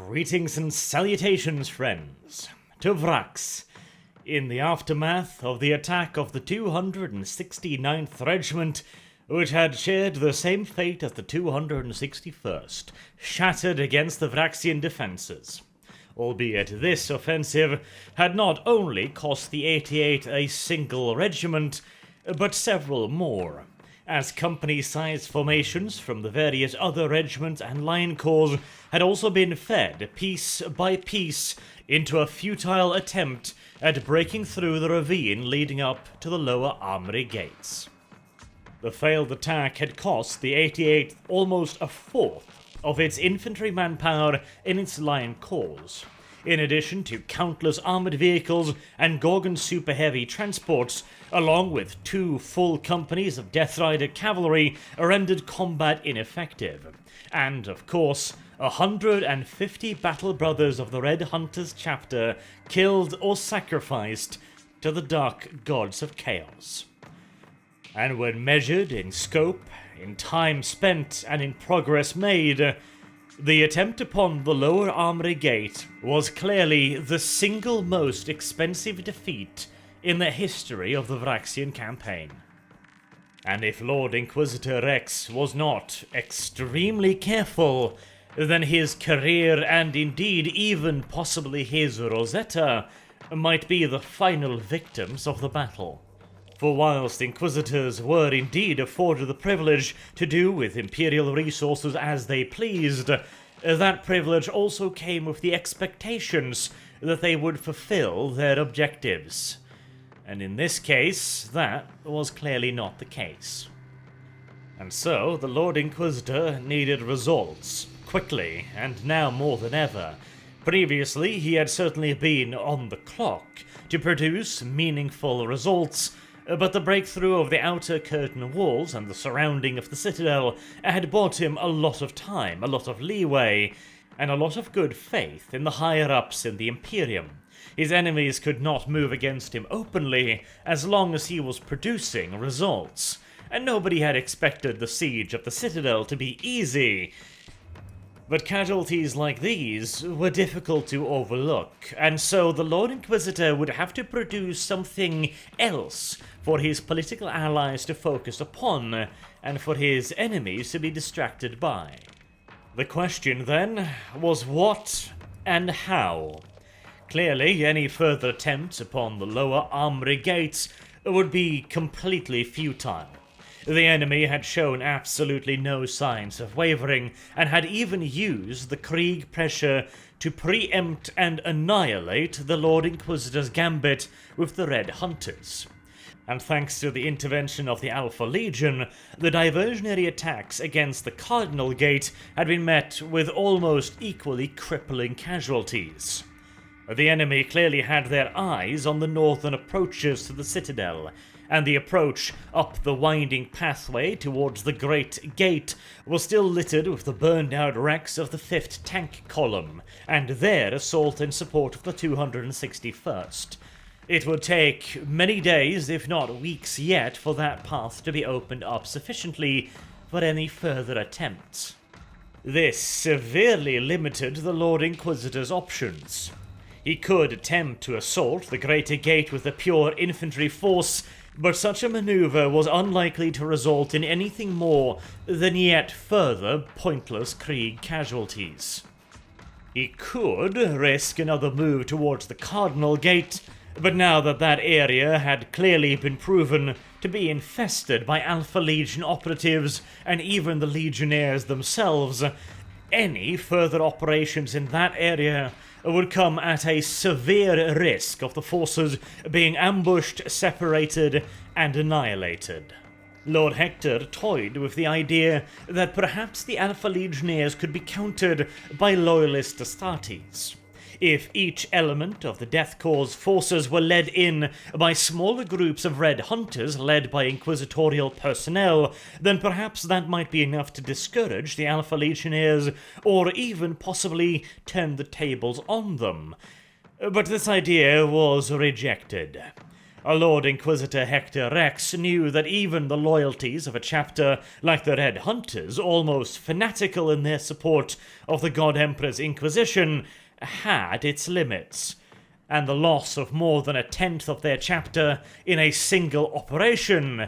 Greetings and salutations, friends, to Vraks. In the aftermath of the attack of the 269th Regiment, which had shared the same fate as the 261st, shattered against the Vraksian defences. Albeit this offensive had not only cost the 88th a single regiment, but several more, as company-sized formations from the various other regiments and line corps had also been fed piece by piece into a futile attempt at breaking through the ravine leading up to the lower armory gates. The failed attack had cost the 88th almost a fourth of its infantry manpower in its line corps, in addition to countless armoured vehicles and Gorgon super heavy transports, along with 2 full companies of Death Rider cavalry rendered combat ineffective, and, of course, 150 battle brothers of the Red Hunters chapter killed or sacrificed to the dark gods of chaos. And when measured in scope, in time spent, and in progress made, the attempt upon the lower armory gate was clearly the single most expensive defeat in the history of the Vraksian campaign. And if Lord Inquisitor Rex was not extremely careful, then his career and indeed even possibly his Rosetta might be the final victims of the battle. For whilst Inquisitors were indeed afforded the privilege to do with Imperial resources as they pleased, that privilege also came with the expectations that they would fulfill their objectives. And in this case, that was clearly not the case. And so, the Lord Inquisitor needed results, quickly, and now more than ever. Previously, he had certainly been on the clock to produce meaningful results, but the breakthrough of the outer curtain walls and the surrounding of the citadel had bought him a lot of time, a lot of leeway, and a lot of good faith in the higher-ups in the Imperium. His enemies could not move against him openly as long as he was producing results, and nobody had expected the siege of the citadel to be easy. But casualties like these were difficult to overlook, and so the Lord Inquisitor would have to produce something else for his political allies to focus upon, and for his enemies to be distracted by. The question, then, was what and how? Clearly, any further attempts upon the lower armory gates would be completely futile. The enemy had shown absolutely no signs of wavering, and had even used the Krieg pressure to preempt and annihilate the Lord Inquisitor's gambit with the Red Hunters. And thanks to the intervention of the Alpha Legion, the diversionary attacks against the Cardinal Gate had been met with almost equally crippling casualties. The enemy clearly had their eyes on the northern approaches to the citadel, and the approach up the winding pathway towards the Great Gate was still littered with the burned-out wrecks of the 5th Tank Column, and their assault in support of the 261st. It would take many days, if not weeks yet, for that path to be opened up sufficiently for any further attempts. This severely limited the Lord Inquisitor's options. He could attempt to assault the Greater Gate with a pure infantry force, but such a maneuver was unlikely to result in anything more than yet further pointless Krieg casualties. He could risk another move towards the Cardinal Gate, but now that that area had clearly been proven to be infested by Alpha Legion operatives and even the Legionnaires themselves, any further operations in that area would come at a severe risk of the forces being ambushed, separated, and annihilated. Lord Hector toyed with the idea that perhaps the Alpha Legionnaires could be countered by Loyalist Astartes. If each element of the Death Corps' forces were led in by smaller groups of Red Hunters led by inquisitorial personnel, then perhaps that might be enough to discourage the Alpha Legionnaires, or even possibly turn the tables on them. But this idea was rejected. Lord Inquisitor Hector Rex knew that even the loyalties of a chapter like the Red Hunters, almost fanatical in their support of the God Emperor's Inquisition, had its limits, and the loss of more than a tenth of their chapter in a single operation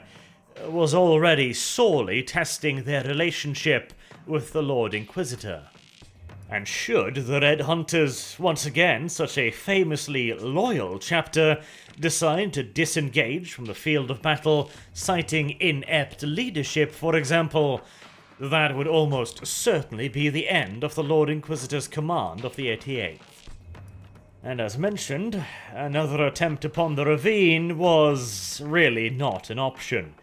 was already sorely testing their relationship with the Lord Inquisitor. And should the Red Hunters, once again such a famously loyal chapter, decide to disengage from the field of battle, citing inept leadership, for example, that would almost certainly be the end of the Lord Inquisitor's command of the 88th. And as mentioned, another attempt upon the ravine was really not an option.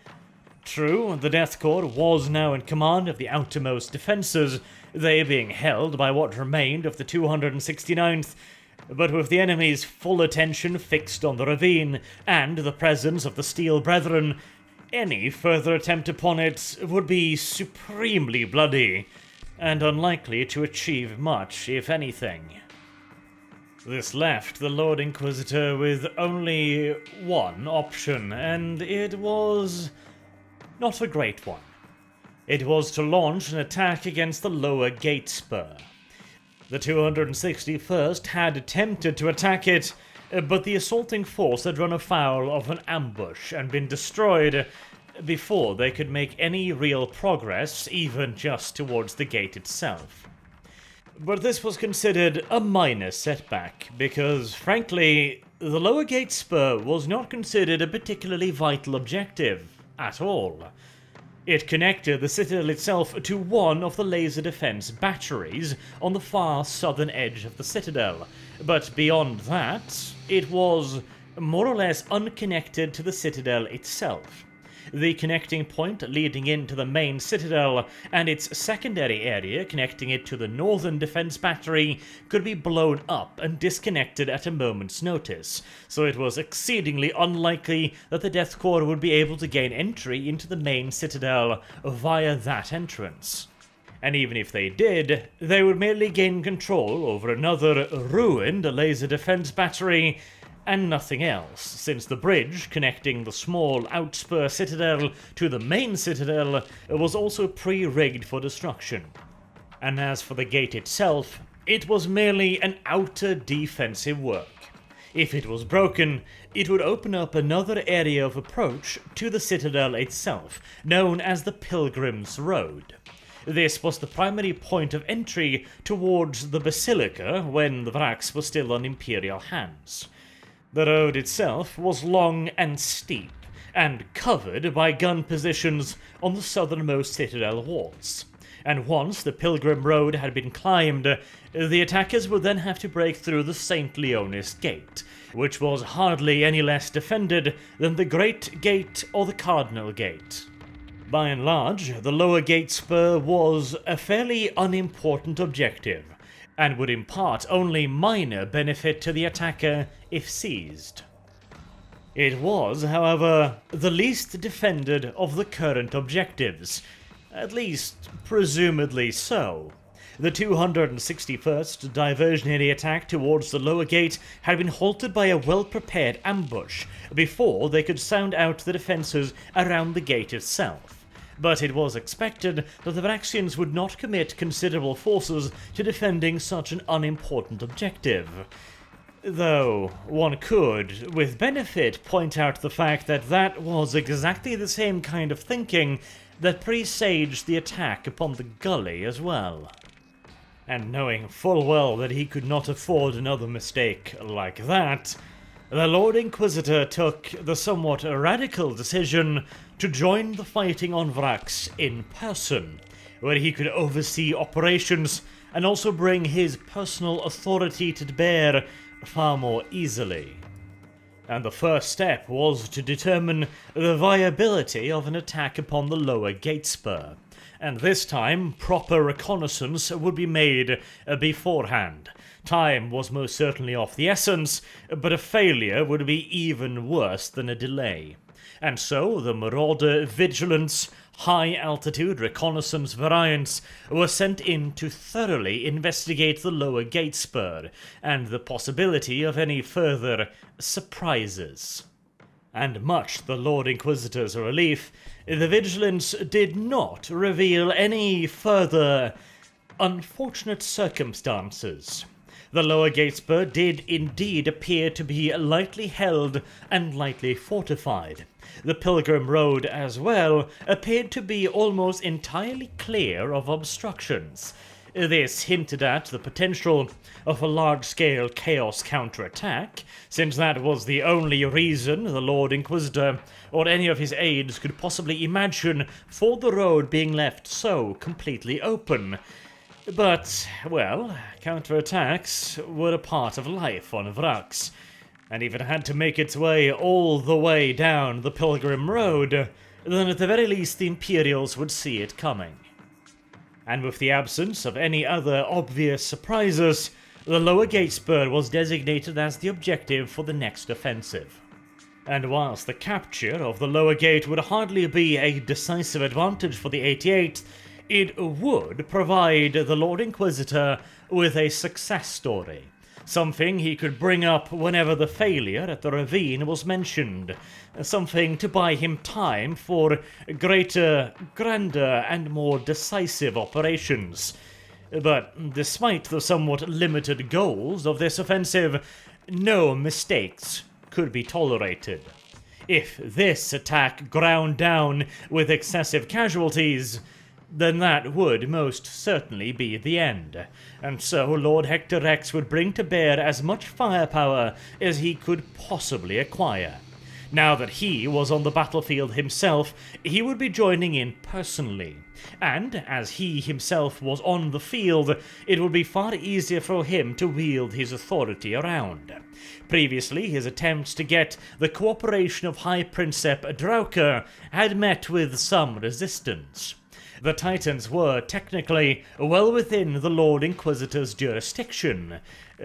True, the Death Corps was now in command of the outermost defences, they being held by what remained of the 269th, but with the enemy's full attention fixed on the ravine and the presence of the Steel Brethren, any further attempt upon it would be supremely bloody, and unlikely to achieve much, if anything. This left the Lord Inquisitor with only one option, and it was not a great one. It was to launch an attack against the lower gate spur. The 261st had attempted to attack it, but the assaulting force had run afoul of an ambush and been destroyed before they could make any real progress, even just towards the gate itself. But this was considered a minor setback, because, frankly, the lower gate spur was not considered a particularly vital objective at all. It connected the citadel itself to one of the laser defense batteries on the far southern edge of the citadel, but beyond that, it was more or less unconnected to the citadel itself. The connecting point leading into the main citadel and its secondary area connecting it to the northern defense battery could be blown up and disconnected at a moment's notice, so it was exceedingly unlikely that the Death Corps would be able to gain entry into the main citadel via that entrance. And even if they did, they would merely gain control over another ruined laser defense battery and nothing else, since the bridge connecting the small outspur citadel to the main citadel was also pre-rigged for destruction. And as for the gate itself, it was merely an outer defensive work. If it was broken, it would open up another area of approach to the citadel itself, known as the Pilgrim's Road. This was the primary point of entry towards the Basilica when the Vraks were still on Imperial hands. The road itself was long and steep, and covered by gun positions on the southernmost citadel walls. And once the Pilgrim Road had been climbed, the attackers would then have to break through the St. Leonis Gate, which was hardly any less defended than the Great Gate or the Cardinal Gate. By and large, the lower gate spur was a fairly unimportant objective, and would impart only minor benefit to the attacker if seized. It was, however, the least defended of the current objectives, at least presumably so. The 261st diversionary attack towards the lower gate had been halted by a well-prepared ambush before they could sound out the defences around the gate itself. But it was expected that the Vraxians would not commit considerable forces to defending such an unimportant objective. Though one could, with benefit, point out the fact that that was exactly the same kind of thinking that presaged the attack upon the gully as well. And knowing full well that he could not afford another mistake like that, the Lord Inquisitor took the somewhat radical decision to join the fighting on Vraks in person, where he could oversee operations and also bring his personal authority to bear far more easily. And the first step was to determine the viability of an attack upon the lower gate spur, and this time proper reconnaissance would be made beforehand. Time was most certainly of the essence, but a failure would be even worse than a delay. And so the Marauder Vigilance high-altitude reconnaissance variants were sent in to thoroughly investigate the lower gate spur and the possibility of any further surprises. and much to the Lord Inquisitor's relief, the Vigilance did not reveal any further unfortunate circumstances. The lower Gatespur did indeed appear to be lightly held and lightly fortified. The Pilgrim Road as well appeared to be almost entirely clear of obstructions. This hinted at the potential of a large-scale chaos counterattack, since that was the only reason the Lord Inquisitor or any of his aides could possibly imagine for the road being left so completely open. But, well, counterattacks were a part of life on Vraks, and if it had to make its way all the way down the Pilgrim Road, then at the very least the Imperials would see it coming. And with the absence of any other obvious surprises, the lower Gatespur was designated as the objective for the next offensive. And whilst the capture of the lower gate would hardly be a decisive advantage for the 88th, it would provide the Lord Inquisitor with a success story, something he could bring up whenever the failure at the ravine was mentioned, something to buy him time for greater, grander, and more decisive operations. But despite the somewhat limited goals of this offensive, no mistakes could be tolerated. If this attack ground down with excessive casualties, then that would most certainly be the end, and so Lord Hector Rex would bring to bear as much firepower as he could possibly acquire. Now that he was on the battlefield himself, he would be joining in personally, and as he himself was on the field, it would be far easier for him to wield his authority around. Previously, his attempts to get the cooperation of High Princep Drauka had met with some resistance. The Titans were, technically, well within the Lord Inquisitor's jurisdiction,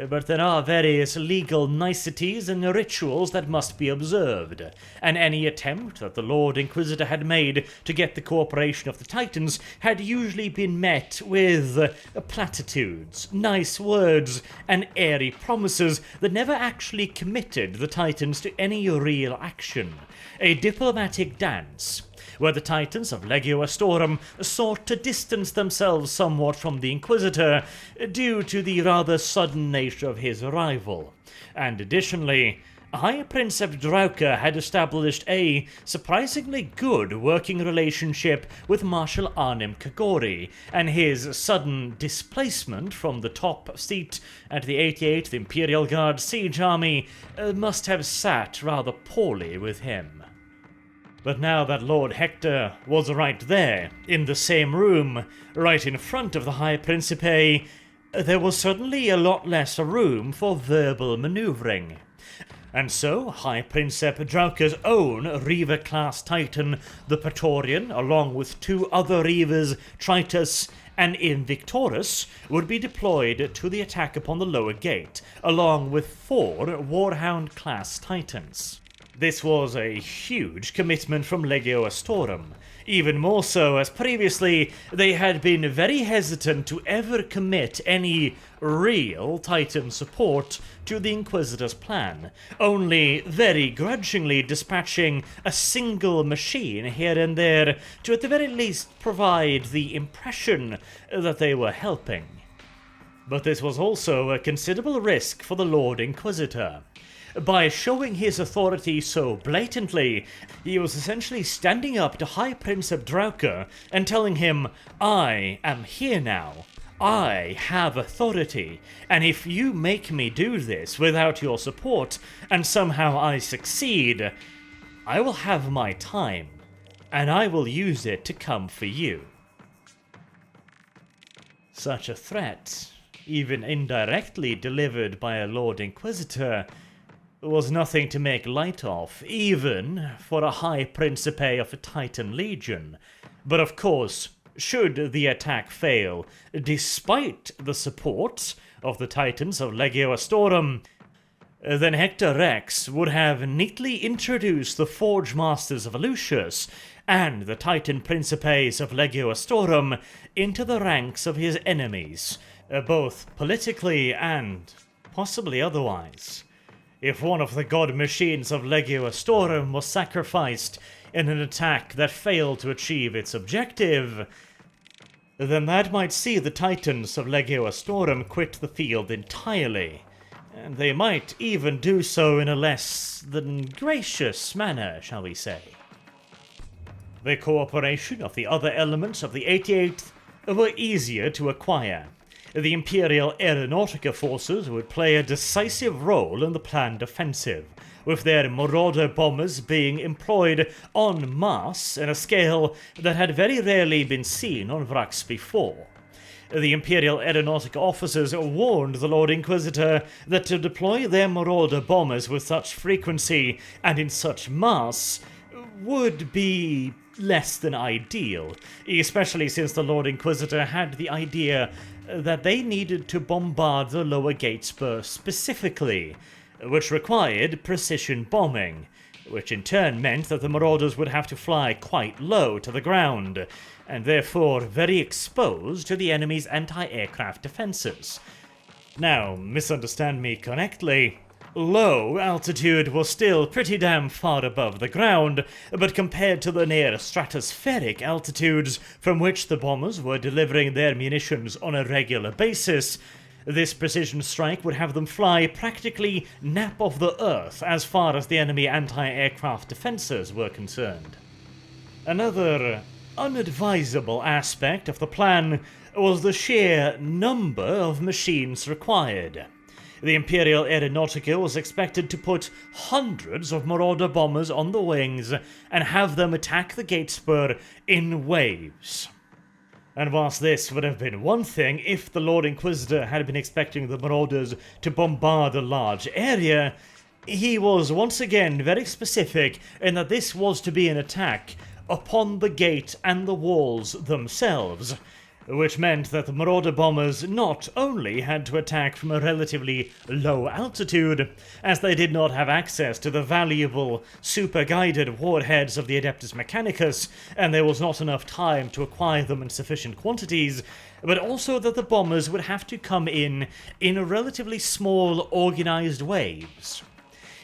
but there are various legal niceties and rituals that must be observed, and any attempt that the Lord Inquisitor had made to get the cooperation of the Titans had usually been met with platitudes, nice words, and airy promises that never actually committed the Titans to any real action. A diplomatic dance, where the Titans of Legio Astorum sought to distance themselves somewhat from the Inquisitor due to the rather sudden nature of his arrival. And additionally, High Princep Drauka had established a surprisingly good working relationship with Marshal Arnim Kagori, and his sudden displacement from the top seat at the 88th Imperial Guard Siege Army must have sat rather poorly with him. But now that Lord Hector was right there, in the same room, right in front of the High Principe, there was suddenly a lot less room for verbal maneuvering. And so, High Princep Drauka's own Reaver-class Titan, the Praetorian, along with two other Reavers, Tritus and Invictorus, would be deployed to the attack upon the lower gate, along with 4 Warhound-class Titans. This was a huge commitment from Legio Astorum, even more so as previously they had been very hesitant to ever commit any real Titan support to the Inquisitor's plan, only very grudgingly dispatching a single machine here and there to at the very least provide the impression that they were helping. But this was also a considerable risk for the Lord Inquisitor. By showing his authority so blatantly, he was essentially standing up to High Princep Drauka and telling him, "I am here now. I have authority, and if you make me do this without your support, and somehow I succeed, I will have my time, and I will use it to come for you." Such a threat, even indirectly delivered by a Lord Inquisitor, was nothing to make light of, even for a High Principe of a Titan Legion. But of course, should the attack fail, despite the support of the Titans of Legio Astorum, then Hector Rex would have neatly introduced the Forge Masters of Lucius and the Titan Principes of Legio Astorum into the ranks of his enemies, both politically and possibly otherwise. If one of the god machines of Legio Astorum was sacrificed in an attack that failed to achieve its objective, then that might see the Titans of Legio Astorum quit the field entirely, and they might even do so in a less than gracious manner, shall we say. The cooperation of the other elements of the 88th were easier to acquire. The Imperial Aeronautica forces would play a decisive role in the planned offensive, with their Marauder bombers being employed en masse in a scale that had very rarely been seen on Vraks before. The Imperial Aeronautica officers warned the Lord Inquisitor that to deploy their Marauder bombers with such frequency and in such mass would be less than ideal, especially since the Lord Inquisitor had the idea that they needed to bombard the lower gate spur specifically, which required precision bombing, which in turn meant that the Marauders would have to fly quite low to the ground, and therefore very exposed to the enemy's anti-aircraft defenses. Now, misunderstand me correctly, low altitude was still pretty damn far above the ground, but compared to the near stratospheric altitudes from which the bombers were delivering their munitions on a regular basis, this precision strike would have them fly practically nap of the earth as far as the enemy anti-aircraft defenses were concerned. Another unadvisable aspect of the plan was the sheer number of machines required. The Imperial Aeronautica was expected to put hundreds of Marauder bombers on the wings and have them attack the gate spur in waves. And whilst this would have been one thing if the Lord Inquisitor had been expecting the Marauders to bombard a large area, he was once again very specific in that this was to be an attack upon the gate and the walls themselves, which meant that the Marauder bombers not only had to attack from a relatively low altitude, as they did not have access to the valuable super-guided warheads of the Adeptus Mechanicus, and there was not enough time to acquire them in sufficient quantities, but also that the bombers would have to come in relatively small, organized waves.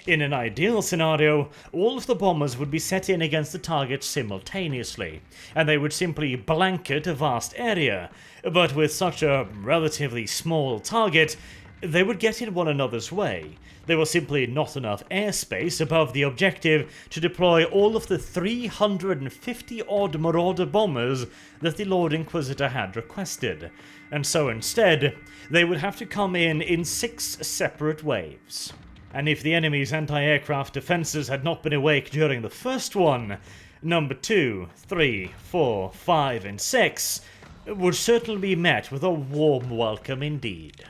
In an ideal scenario, all of the bombers would be set in against the target simultaneously, and they would simply blanket a vast area, but with such a relatively small target, they would get in one another's way. There was simply not enough airspace above the objective to deploy all of the 350-odd Marauder bombers that the Lord Inquisitor had requested, and so instead, they would have to come in 6 separate waves. And if the enemy's anti-aircraft defenses had not been awake during the first one, number 2, 3, 4, 5, and 6 would certainly be met with a warm welcome indeed.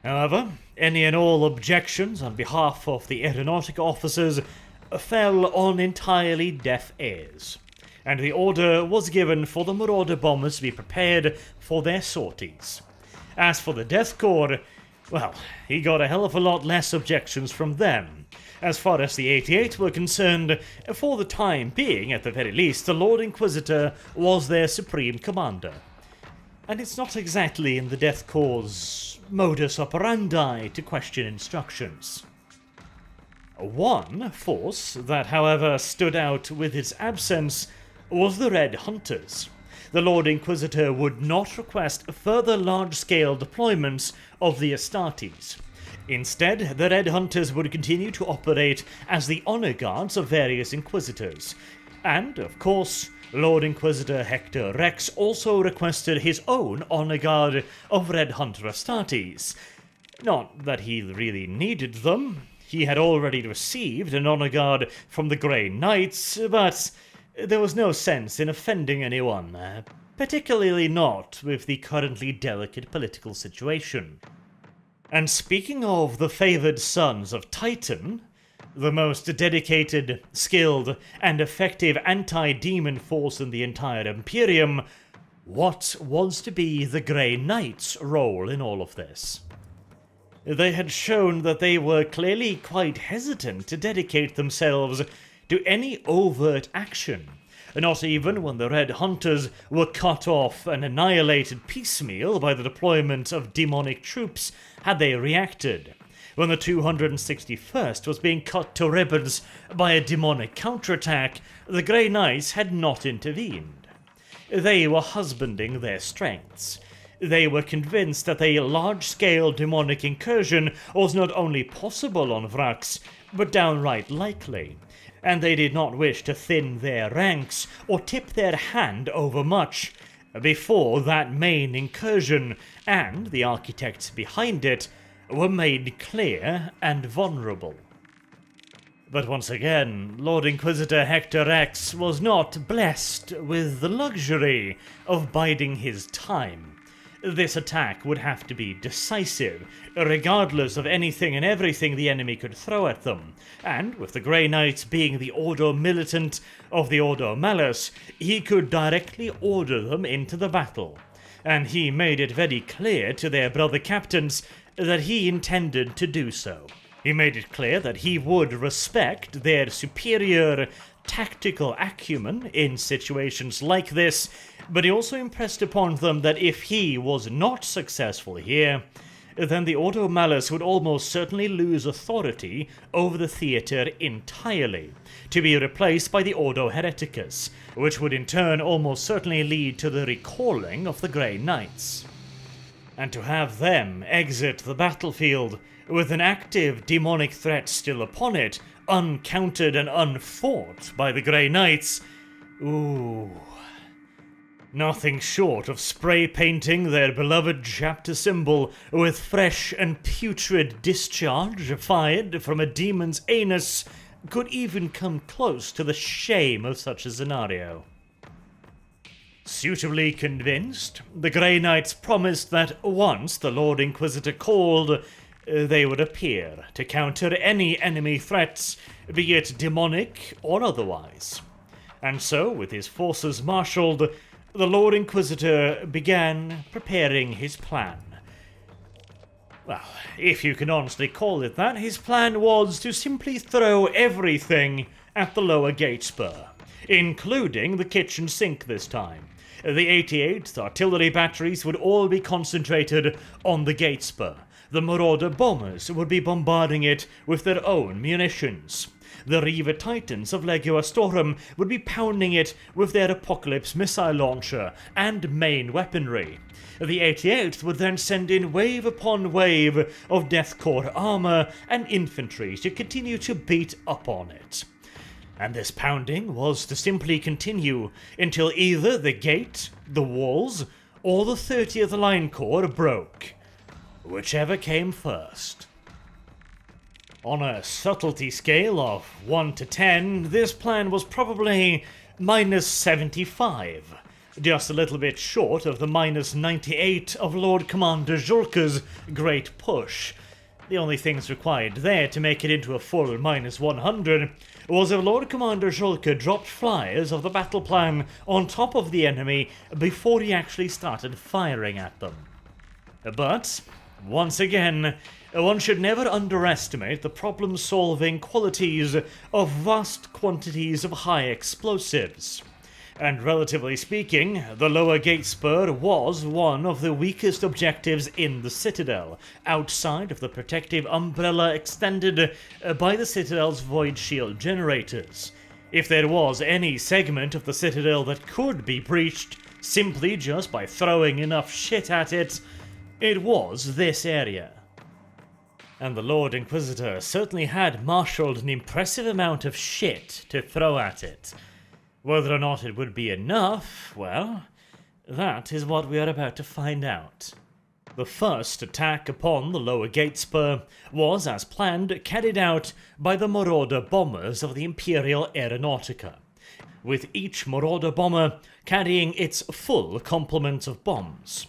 However, any and all objections on behalf of the Aeronautica officers fell on entirely deaf ears, and the order was given for the Marauder bombers to be prepared for their sorties. As for the Death Corps, well, he got a hell of a lot less objections from them. As far as the 88 were concerned, for the time being at the very least, the Lord Inquisitor was their supreme commander. And it's not exactly in the Death Corps' modus operandi to question instructions. One force that, however, stood out with its absence was the Red Hunters. The Lord Inquisitor would not request further large-scale deployments of the Astartes. Instead, the Red Hunters would continue to operate as the honor guards of various Inquisitors. And, of course, Lord Inquisitor Hector Rex also requested his own honor guard of Red Hunter Astartes. Not that he really needed them. He had already received an honor guard from the Grey Knights, but there was no sense in offending anyone, particularly not with the currently delicate political situation. And speaking of the favoured sons of Titan, the most dedicated, skilled, and effective anti-demon force in the entire Imperium, what was to be the Grey Knights' role in all of this? They had shown that they were clearly quite hesitant to dedicate themselves to any overt action, not even when the Red Hunters were cut off and annihilated piecemeal by the deployment of demonic troops had they reacted. when the 261st was being cut to ribbons by a demonic counterattack, the Grey Knights had not intervened. They were husbanding their strengths. They were convinced that a large-scale demonic incursion was not only possible on Vraks, but downright likely, and they did not wish to thin their ranks or tip their hand overmuch before that main incursion and the architects behind it were made clear and vulnerable. But once again, Lord Inquisitor Hector X was not blessed with the luxury of biding his time. This attack would have to be decisive, regardless of anything and everything the enemy could throw at them, and with the Grey Knights being the Ordo Militant of the Ordo Malus, he could directly order them into the battle, and he made it very clear to their brother captains that he intended to do so. He made it clear that he would respect their superior tactical acumen in situations like this, but he also impressed upon them that if he was not successful here, then the Ordo Malus would almost certainly lose authority over the theatre entirely, to be replaced by the Ordo Hereticus, which would in turn almost certainly lead to the recalling of the Grey Knights. And to have them exit the battlefield with an active demonic threat still upon it, uncountered and unfought by the Grey Knights, ooh. Nothing short of spray painting their beloved chapter symbol with fresh and putrid discharge fired from a demon's anus could even come close to the shame of such a scenario. Suitably convinced, the Grey Knights promised that once the Lord Inquisitor called, they would appear to counter any enemy threats, be it demonic or otherwise. And so, with his forces marshalled, the Lord Inquisitor began preparing his plan. Well, if you can honestly call it that, his plan was to simply throw everything at the lower gate spur, including the kitchen sink this time. The 88th artillery batteries would all be concentrated on the gate spur. The Marauder bombers would be bombarding it with their own munitions. The Reaver Titans of Legio Astorum would be pounding it with their Apocalypse missile launcher and main weaponry. The 88th would then send in wave upon wave of Death Corps armor and infantry to continue to beat up on it. And this pounding was to simply continue until either the gate, the walls, or the 30th Line Corps broke, whichever came first. On a subtlety scale of 1 to 10, this plan was probably minus 75, just a little bit short of the minus 98 of Lord Commander Julka's great push. The only things required there to make it into a full minus 100 was if Lord Commander Julka dropped flyers of the battle plan on top of the enemy before he actually started firing at them. But once again, one should never underestimate the problem-solving qualities of vast quantities of high explosives. And relatively speaking, the lower gate spur was one of the weakest objectives in the Citadel, outside of the protective umbrella extended by the Citadel's void shield generators. If there was any segment of the Citadel that could be breached simply just by throwing enough shit at it, it was this area. And the Lord Inquisitor certainly had marshalled an impressive amount of shit to throw at it. Whether or not it would be enough, well, that is what we are about to find out. The first attack upon the lower gate spur was, as planned, carried out by the Marauder bombers of the Imperial Aeronautica, with each Marauder bomber carrying its full complement of bombs.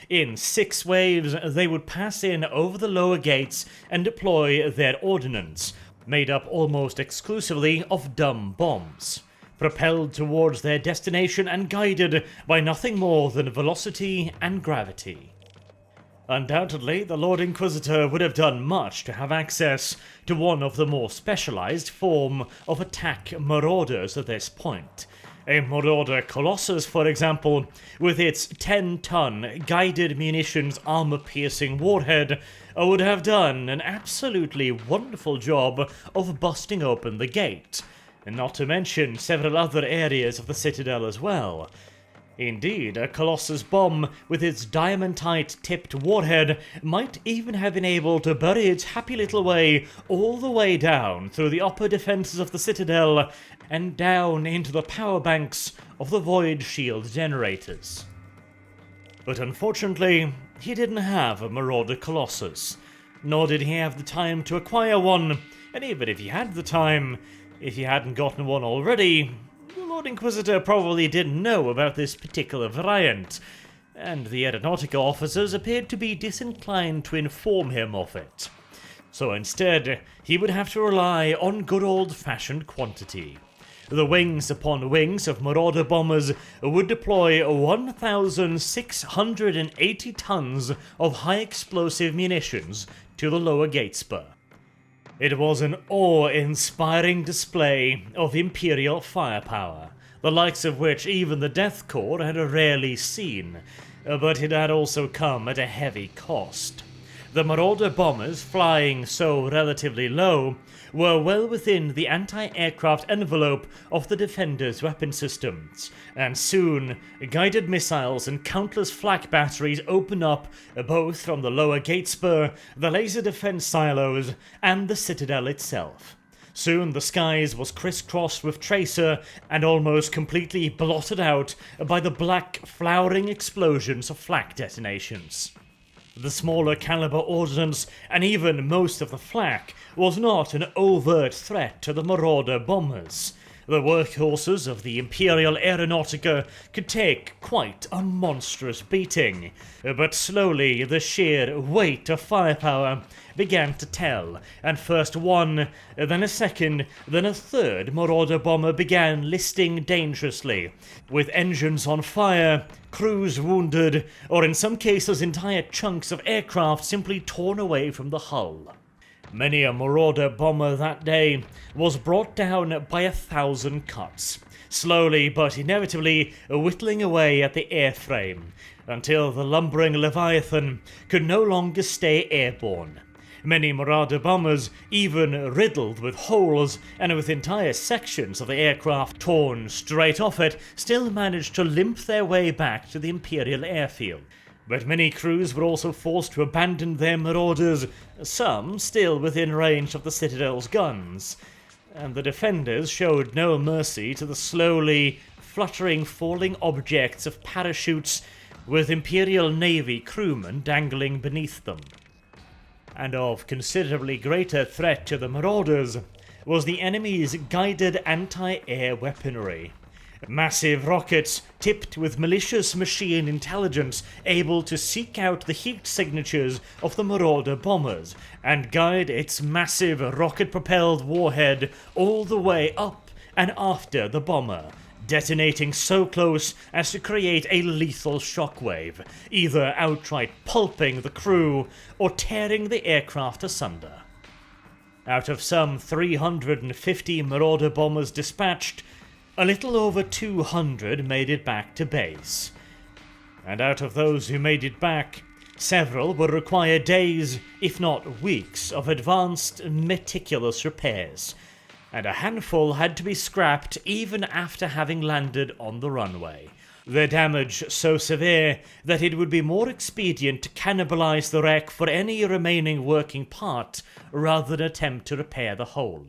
In 6 waves, they would pass in over the lower gates and deploy their ordnance, made up almost exclusively of dumb bombs, propelled towards their destination and guided by nothing more than velocity and gravity. Undoubtedly, the Lord Inquisitor would have done much to have access to one of the more specialized form of attack marauders at this point. A Marauder Colossus, for example, with its 10-ton guided munitions armor-piercing warhead, would have done an absolutely wonderful job of busting open the gate, and not to mention several other areas of the citadel as well. Indeed, a Colossus bomb with its diamantite-tipped warhead might even have been able to bury its happy little way all the way down through the upper defenses of the citadel and down into the power banks of the void shield generators. But unfortunately, he didn't have a Marauder Colossus, nor did he have the time to acquire one, and even if he had the time, if he hadn't gotten one already, the Lord Inquisitor probably didn't know about this particular variant, and the Aeronautica officers appeared to be disinclined to inform him of it. So instead, he would have to rely on good old-fashioned quantity. The wings upon wings of Marauder bombers would deploy 1,680 tons of high-explosive munitions to the lower gate spur. It was an awe-inspiring display of Imperial firepower, the likes of which even the Death Corps had rarely seen, but it had also come at a heavy cost. The Marauder bombers, flying so relatively low, were well within the anti-aircraft envelope of the Defender's weapon systems, and soon guided missiles and countless flak batteries opened up both from the lower gate spur, the laser defense silos, and the citadel itself. Soon the skies was crisscrossed with tracer and almost completely blotted out by the black, flowering explosions of flak detonations. The smaller caliber ordnance, and even most of the flak, was not an overt threat to the Marauder bombers. The workhorses of the Imperial Aeronautica could take quite a monstrous beating, but slowly the sheer weight of firepower began to tell, and first one, then a second, then a third Marauder bomber began listing dangerously, with engines on fire, crews wounded, or in some cases entire chunks of aircraft simply torn away from the hull. Many a Marauder bomber that day was brought down by 1,000 cuts, slowly but inevitably whittling away at the airframe, until the lumbering Leviathan could no longer stay airborne. Many Marauder bombers, even riddled with holes and with entire sections of the aircraft torn straight off it, still managed to limp their way back to the Imperial airfield. But many crews were also forced to abandon their Marauders, some still within range of the Citadel's guns, and the defenders showed no mercy to the slowly fluttering falling objects of parachutes with Imperial Navy crewmen dangling beneath them. And of considerably greater threat to the Marauders was the enemy's guided anti-air weaponry. Massive rockets tipped with malicious machine intelligence able to seek out the heat signatures of the Marauder bombers and guide its massive rocket-propelled warhead all the way up and after the bomber, detonating so close as to create a lethal shockwave, either outright pulping the crew or tearing the aircraft asunder. Out of some 350 Marauder bombers dispatched, a little over 200 made it back to base. And out of those who made it back, several would require days, if not weeks, of advanced, meticulous repairs, and a handful had to be scrapped even after having landed on the runway, their damage so severe that it would be more expedient to cannibalize the wreck for any remaining working part rather than attempt to repair the whole.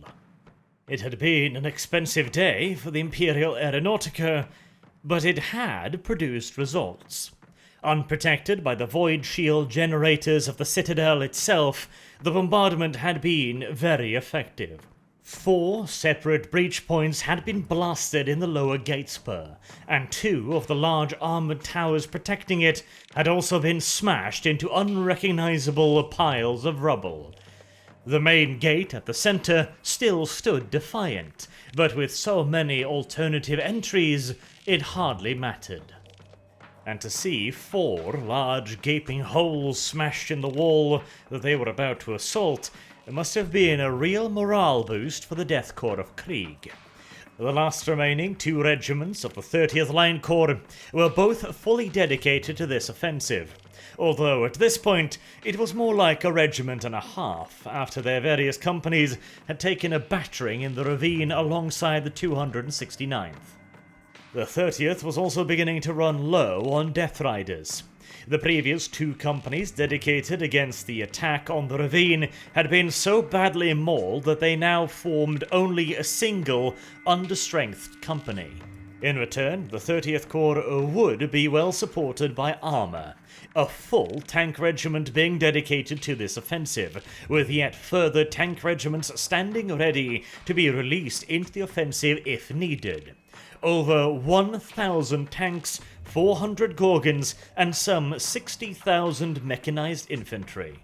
It had been an expensive day for the Imperial Aeronautica, but it had produced results. Unprotected by the void shield generators of the Citadel itself, the bombardment had been very effective. 4 separate breach points had been blasted in the lower gate spur, and 2 of the large armored towers protecting it had also been smashed into unrecognizable piles of rubble. The main gate at the center still stood defiant, but with so many alternative entries, it hardly mattered. And to see 4 large gaping holes smashed in the wall that they were about to assault, it must have been a real morale boost for the Death Corps of Krieg. The last remaining 2 regiments of the 30th Line Corps were both fully dedicated to this offensive, although at this point it was more like a regiment and a half after their various companies had taken a battering in the ravine alongside the 269th. The 30th was also beginning to run low on Death Riders. The previous 2 companies dedicated against the attack on the ravine had been so badly mauled that they now formed only a single, understrengthed company. In return, the 30th Corps would be well supported by armour, a full tank regiment being dedicated to this offensive, with yet further tank regiments standing ready to be released into the offensive if needed. Over 1,000 tanks, 400 Gorgons, and some 60,000 mechanized infantry.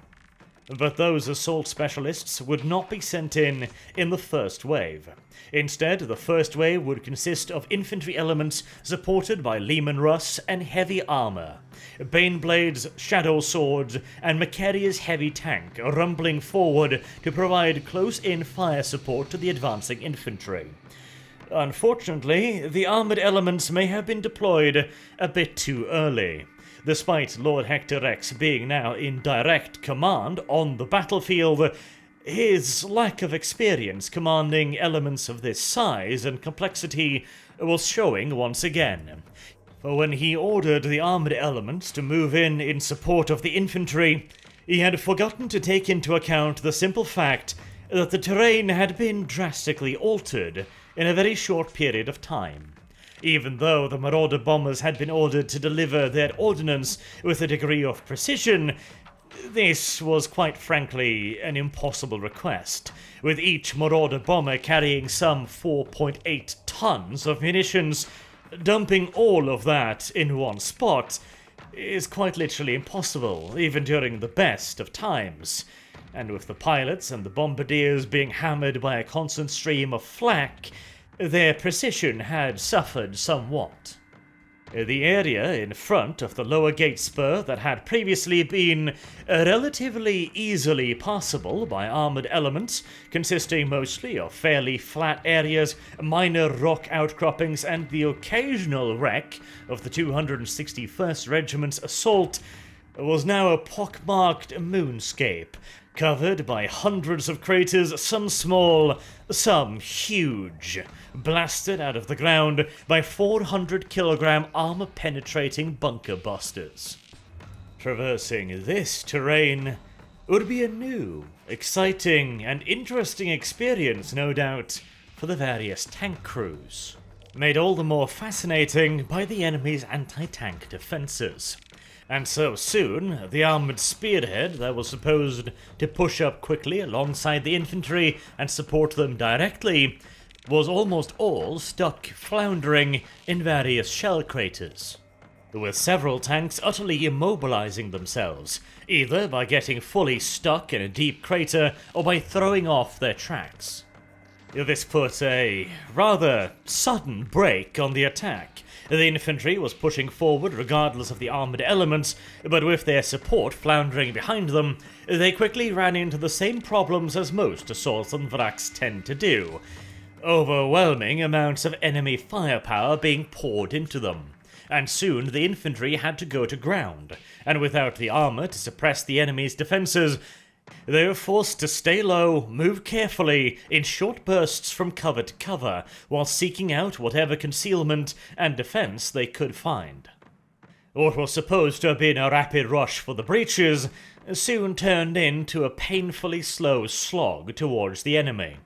But those assault specialists would not be sent in the first wave. Instead, the first wave would consist of infantry elements supported by Leman Russ and heavy armor, Baneblades, Shadow Swords, and Macaria's heavy tank rumbling forward to provide close-in fire support to the advancing infantry. Unfortunately, the armoured elements may have been deployed a bit too early. Despite Lord Hector Rex being now in direct command on the battlefield, his lack of experience commanding elements of this size and complexity was showing once again. For when he ordered the armoured elements to move in support of the infantry, he had forgotten to take into account the simple fact that the terrain had been drastically altered in a very short period of time. Even though the Marauder bombers had been ordered to deliver their ordnance with a degree of precision, this was quite frankly an impossible request, with each Marauder bomber carrying some 4.8 tons of munitions. Dumping all of that in one spot is quite literally impossible, even during the best of times. And with the pilots and the bombardiers being hammered by a constant stream of flak, their precision had suffered somewhat. The area in front of the lower gate spur that had previously been relatively easily passable by armoured elements, consisting mostly of fairly flat areas, minor rock outcroppings, and the occasional wreck of the 261st Regiment's assault, was now a pockmarked moonscape, covered by hundreds of craters, some small, some huge, blasted out of the ground by 400-kilogram armor-penetrating bunker busters. Traversing this terrain would be a new, exciting, and interesting experience, no doubt, for the various tank crews, made all the more fascinating by the enemy's anti-tank defenses. And so soon, the armoured spearhead that was supposed to push up quickly alongside the infantry and support them directly was almost all stuck floundering in various shell craters, with several tanks utterly immobilizing themselves, either by getting fully stuck in a deep crater or by throwing off their tracks. This put a rather sudden brake on the attack. The infantry was pushing forward regardless of the armoured elements, but with their support floundering behind them, they quickly ran into the same problems as most assaults on Vraks tend to do. Overwhelming amounts of enemy firepower being poured into them, and soon the infantry had to go to ground, and without the armour to suppress the enemy's defences, they were forced to stay low, move carefully, in short bursts from cover to cover, while seeking out whatever concealment and defence they could find. What was supposed to have been a rapid rush for the breaches soon turned into a painfully slow slog towards the enemy.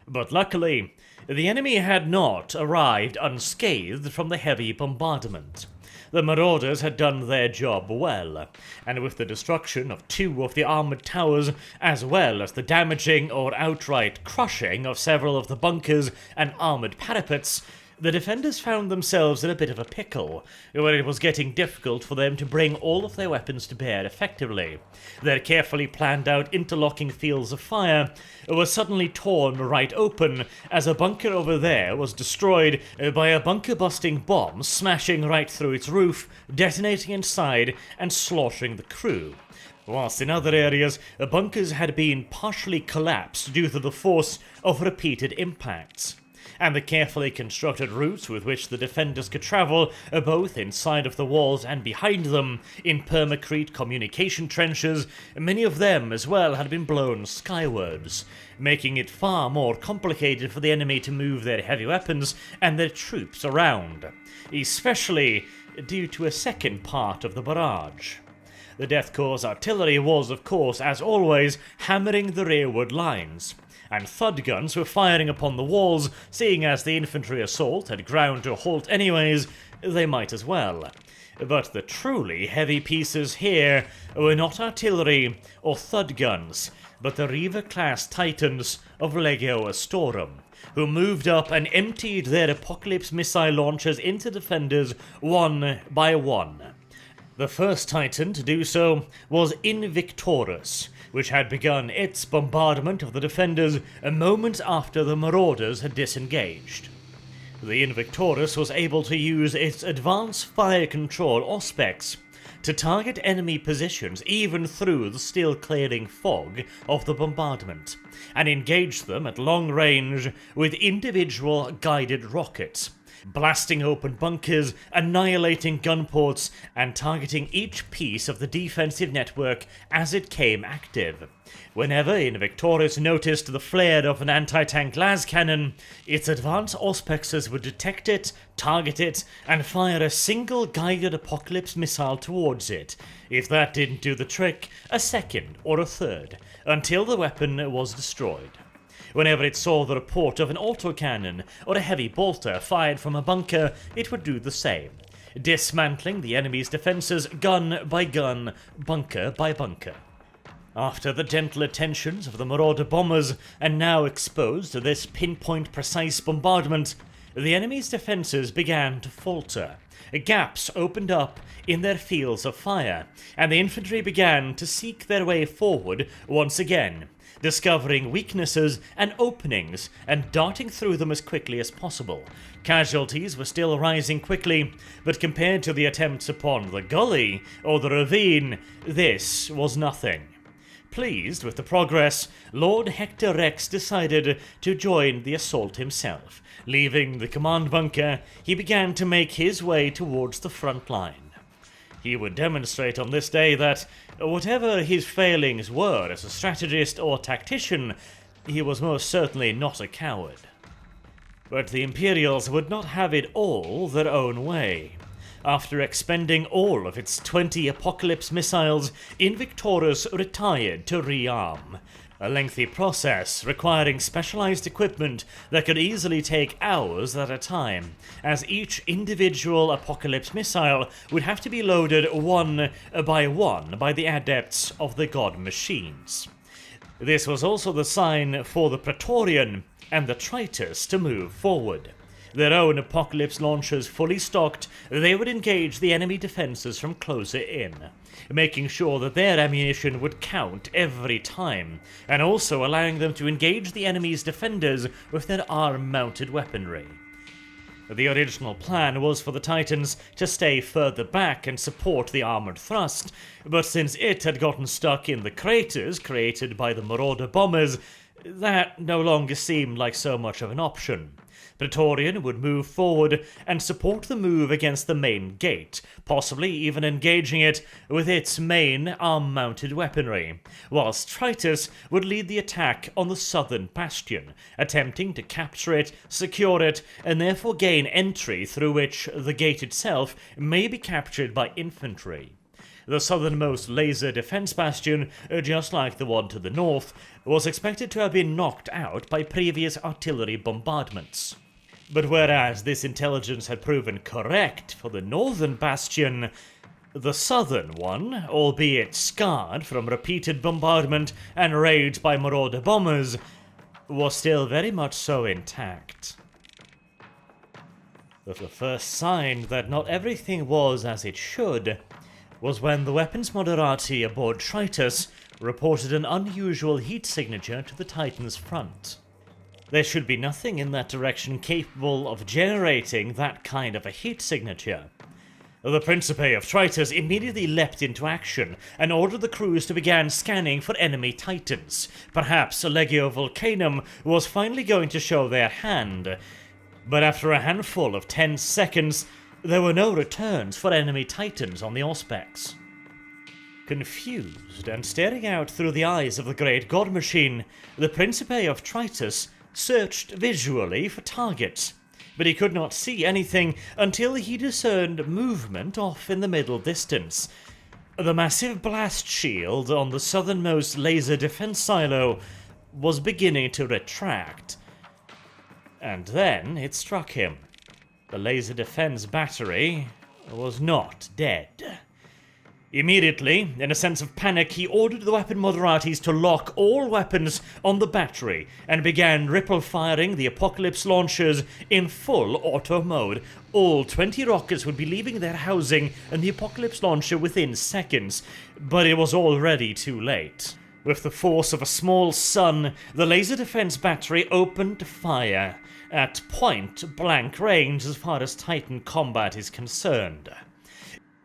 But luckily, the enemy had not arrived unscathed from the heavy bombardment. The Marauders had done their job well, and with the destruction of 2 of the armoured towers, as well as the damaging or outright crushing of several of the bunkers and armoured parapets, the defenders found themselves in a bit of a pickle, where it was getting difficult for them to bring all of their weapons to bear effectively. Their carefully planned out interlocking fields of fire were suddenly torn right open as a bunker over there was destroyed by a bunker-busting bomb smashing right through its roof, detonating inside and slaughtering the crew. Whilst in other areas, bunkers had been partially collapsed due to the force of repeated impacts. and the carefully constructed routes with which the defenders could travel, both inside of the walls and behind them, in permacrete communication trenches, many of them as well had been blown skywards, making it far more complicated for the enemy to move their heavy weapons and their troops around, especially due to a second part of the barrage. The Death Corps' artillery was, of course, as always, hammering the rearward lines, and thud guns were firing upon the walls, seeing as the infantry assault had ground to a halt anyways, they might as well. But the truly heavy pieces here were not artillery or thud guns, but the Reaver-class Titans of Legio Astorum, who moved up and emptied their Apocalypse missile launchers into defenders one by one. The first Titan to do so was Invictorus, which had begun its bombardment of the defenders a moment after the Marauders had disengaged. The Invictorus was able to use its advanced fire control Auspex to target enemy positions even through the still-clearing fog of the bombardment, and engage them at long range with individual guided rockets, blasting open bunkers, annihilating gun ports, and targeting each piece of the defensive network as it came active. Whenever Invictorus noticed the flare of an anti-tank las cannon, its advanced Auspexes would detect it, target it, and fire a single guided Apocalypse missile towards it. If that didn't do the trick, a second or a third, until the weapon was destroyed. Whenever it saw the report of an autocannon or a heavy bolter fired from a bunker, it would do the same, dismantling the enemy's defenses gun by gun, bunker by bunker. After the gentle attentions of the Marauder bombers, and now exposed to this pinpoint precise bombardment, the enemy's defenses began to falter. Gaps opened up in their fields of fire, and the infantry began to seek their way forward once again, discovering weaknesses and openings and darting through them as quickly as possible. Casualties were still rising quickly, but compared to the attempts upon the gully or the ravine, this was nothing. Pleased with the progress, Lord Hector Rex decided to join the assault himself. Leaving the command bunker, he began to make his way towards the front line. He would demonstrate on this day that, whatever his failings were as a strategist or tactician, he was most certainly not a coward. But the Imperials would not have it all their own way. After expending all of its 20 Apocalypse missiles, Invictorus retired to rearm. A lengthy process requiring specialized equipment that could easily take hours at a time, as each individual Apocalypse missile would have to be loaded one by the adepts of the God Machines. This was also the sign for the Praetorian and the Tritus to move forward. Their own Apocalypse launchers fully stocked, they would engage the enemy defenses from closer in, making sure that their ammunition would count every time, and also allowing them to engage the enemy's defenders with their arm-mounted weaponry. The original plan was for the Titans to stay further back and support the armored thrust, but since it had gotten stuck in the craters created by the Marauder bombers, that no longer seemed like so much of an option. Praetorian would move forward and support the move against the main gate, possibly even engaging it with its main arm-mounted weaponry, whilst Tritus would lead the attack on the southern bastion, attempting to capture it, secure it, and therefore gain entry through which the gate itself may be captured by infantry. The southernmost laser defense bastion, just like the one to the north, was expected to have been knocked out by previous artillery bombardments. But whereas this intelligence had proven correct for the northern bastion, the southern one, albeit scarred from repeated bombardment and raids by Marauder bombers, was still very much so intact. The first sign that not everything was as it should was when the weapons moderati aboard Tritus reported an unusual heat signature to the Titan's front. There should be nothing in that direction capable of generating that kind of a heat signature. The Principe of Tritus immediately leapt into action and ordered the crews to begin scanning for enemy titans. Perhaps Legio Volcanum was finally going to show their hand. But after a handful of 10 seconds, there were no returns for enemy titans on the Auspex. Confused and staring out through the eyes of the great god machine, the Principe of Tritus searched visually for targets, but he could not see anything until he discerned movement off in the middle distance. The massive blast shield on the southernmost laser defense silo was beginning to retract. And then it struck him. The laser defense battery was not dead. Immediately, in a sense of panic, he ordered the weapon moderatis to lock all weapons on the battery and began ripple-firing the Apocalypse launchers in full auto mode. All 20 rockets would be leaving their housing in the Apocalypse launcher within seconds, but it was already too late. With the force of a small sun, the laser defense battery opened fire at point-blank range as far as Titan combat is concerned.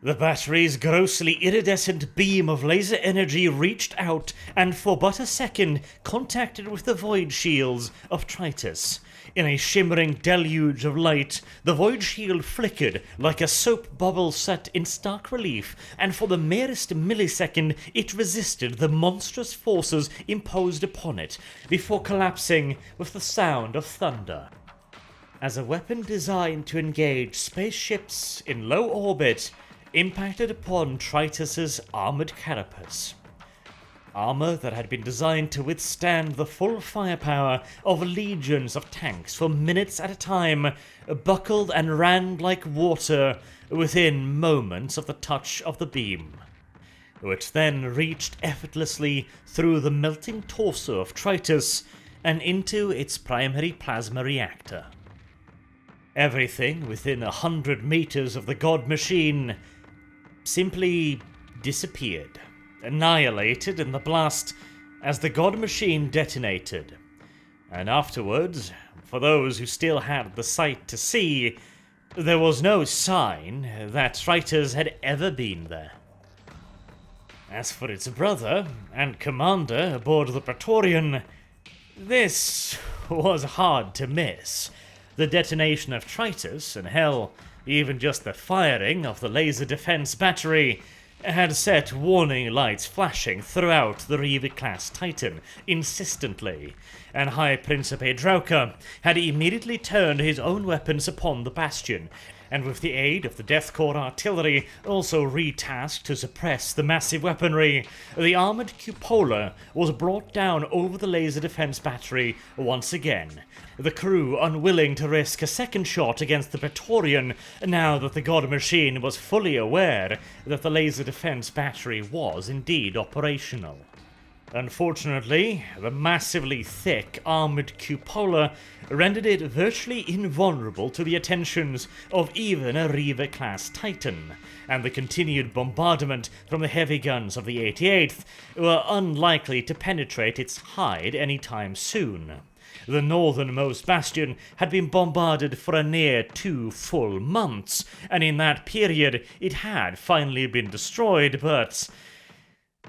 The battery's grossly iridescent beam of laser energy reached out and for but a second contacted with the void shields of Tritus. In a shimmering deluge of light, the void shield flickered like a soap bubble set in stark relief, and for the merest millisecond it resisted the monstrous forces imposed upon it, before collapsing with the sound of thunder. As a weapon designed to engage spaceships in low orbit, impacted upon Tritus's armored carapace. Armor that had been designed to withstand the full firepower of legions of tanks for minutes at a time, buckled and ran like water within moments of the touch of the beam, which then reached effortlessly through the melting torso of Tritus and into its primary plasma reactor. Everything within 100 meters of the god machine simply disappeared, annihilated in the blast as the god machine detonated. And afterwards, for those who still had the sight to see, there was no sign that Tritus had ever been there. As for its brother and commander aboard the Praetorian, this was hard to miss. The detonation of Tritus, and hell, even just the firing of the laser defense battery, had set warning lights flashing throughout the Reaver-class Titan insistently, and High Principe Drauka had immediately turned his own weapons upon the bastion, and with the aid of the Death Corps artillery also retasked to suppress the massive weaponry, the armored cupola was brought down over the laser defense battery once again, the crew unwilling to risk a second shot against the Praetorian now that the god machine was fully aware that the laser defense battery was indeed operational. Unfortunately, the massively thick armored cupola rendered it virtually invulnerable to the attentions of even a Reaver-class Titan, and the continued bombardment from the heavy guns of the 88th were unlikely to penetrate its hide anytime soon. The northernmost bastion had been bombarded for a near 2 full months, and in that period it had finally been destroyed, but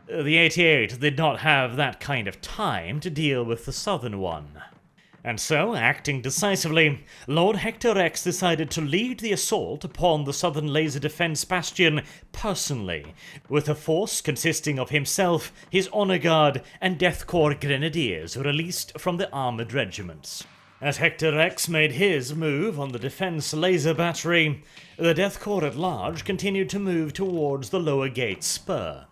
the 88 did not have that kind of time to deal with the southern one. And so, acting decisively, Lord Hector Rex decided to lead the assault upon the southern laser defense bastion personally, with a force consisting of himself, his honor guard, and Death Corps grenadiers released from the armored regiments. As Hector Rex made his move on the defense laser battery, the Death Corps at large continued to move towards the lower gate spur,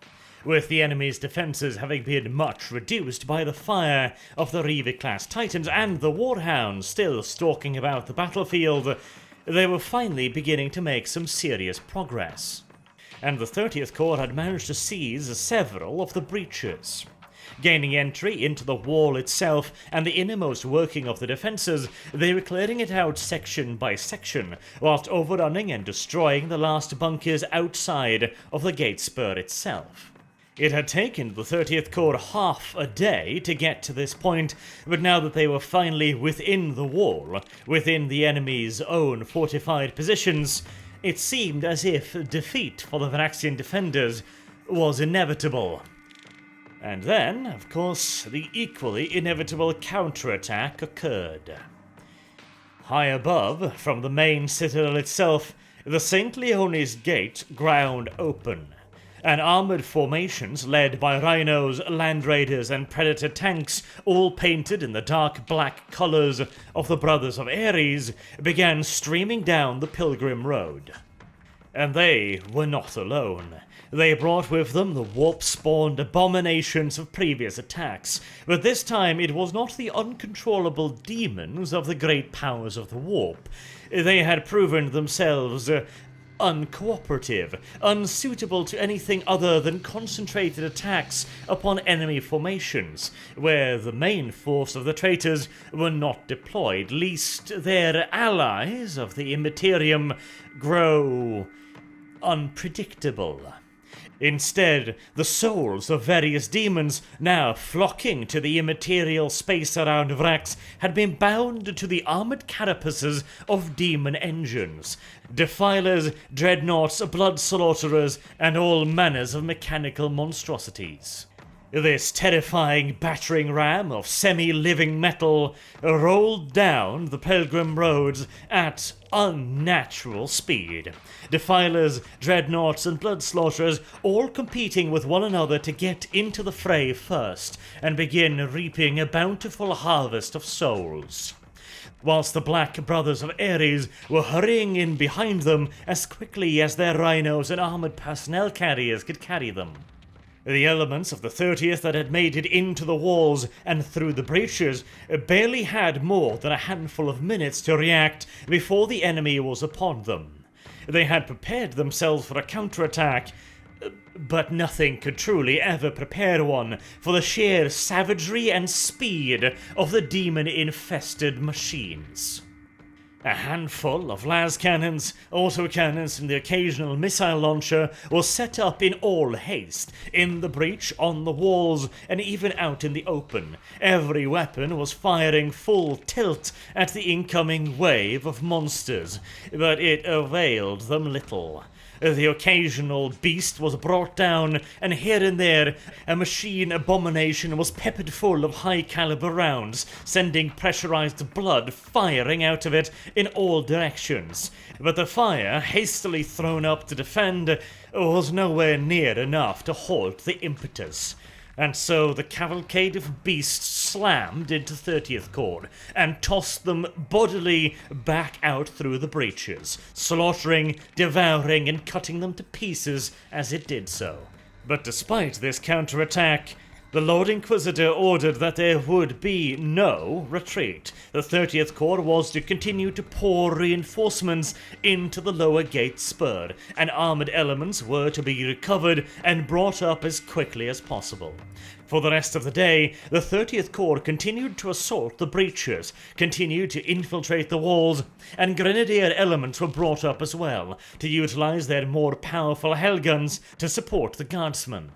with the enemy's defences having been much reduced by the fire of the Reaver-class Titans and the Warhounds still stalking about the battlefield. They were finally beginning to make some serious progress, and the 30th Corps had managed to seize several of the breaches. Gaining entry into the wall itself and the innermost working of the defences, they were clearing it out section by section, whilst overrunning and destroying the last bunkers outside of the gate spur itself. It had taken the 30th Corps half a day to get to this point, but now that they were finally within the wall, within the enemy's own fortified positions, it seemed as if defeat for the Vraxian defenders was inevitable. And then, of course, the equally inevitable counterattack occurred. High above, from the main citadel itself, the St. Leone's Gate ground open, and armoured formations led by rhinos, land raiders and predator tanks, all painted in the dark black colours of the Brothers of Ares, began streaming down the Pilgrim Road. And they were not alone. They brought with them the warp-spawned abominations of previous attacks, but this time it was not the uncontrollable demons of the great powers of the warp. They had proven themselves uncooperative, unsuitable to anything other than concentrated attacks upon enemy formations, where the main force of the traitors were not deployed, lest their allies of the Immaterium grow unpredictable. Instead, the souls of various demons, now flocking to the immaterial space around Vraks, had been bound to the armoured carapaces of demon engines, defilers, dreadnoughts, blood slaughterers, and all manners of mechanical monstrosities. This terrifying battering ram of semi-living metal rolled down the Pilgrim Roads at unnatural speed. Defilers, dreadnoughts, and blood slaughterers all competing with one another to get into the fray first and begin reaping a bountiful harvest of souls, whilst the Black Brothers of Ares were hurrying in behind them as quickly as their rhinos and armoured personnel carriers could carry them. The elements of the 30th that had made it into the walls and through the breaches barely had more than a handful of minutes to react before the enemy was upon them. They had prepared themselves for a counterattack, but nothing could truly ever prepare one for the sheer savagery and speed of the demon-infested machines. A handful of las cannons, autocannons, and the occasional missile launcher was set up in all haste, in the breach, on the walls, and even out in the open. Every weapon was firing full tilt at the incoming wave of monsters, but it availed them little. The occasional beast was brought down, and here and there a machine abomination was peppered full of high-caliber rounds, sending pressurized blood firing out of it in all directions. But the fire, hastily thrown up to defend, was nowhere near enough to halt the impetus. And so the cavalcade of beasts slammed into 30th Corps and tossed them bodily back out through the breaches, slaughtering, devouring, and cutting them to pieces as it did so. But despite this counterattack, the Lord Inquisitor ordered that there would be no retreat. The 30th Corps was to continue to pour reinforcements into the lower gate spur, and armoured elements were to be recovered and brought up as quickly as possible. For the rest of the day, the 30th Corps continued to assault the breaches, continued to infiltrate the walls, and grenadier elements were brought up as well, to utilize their more powerful hellguns to support the guardsmen.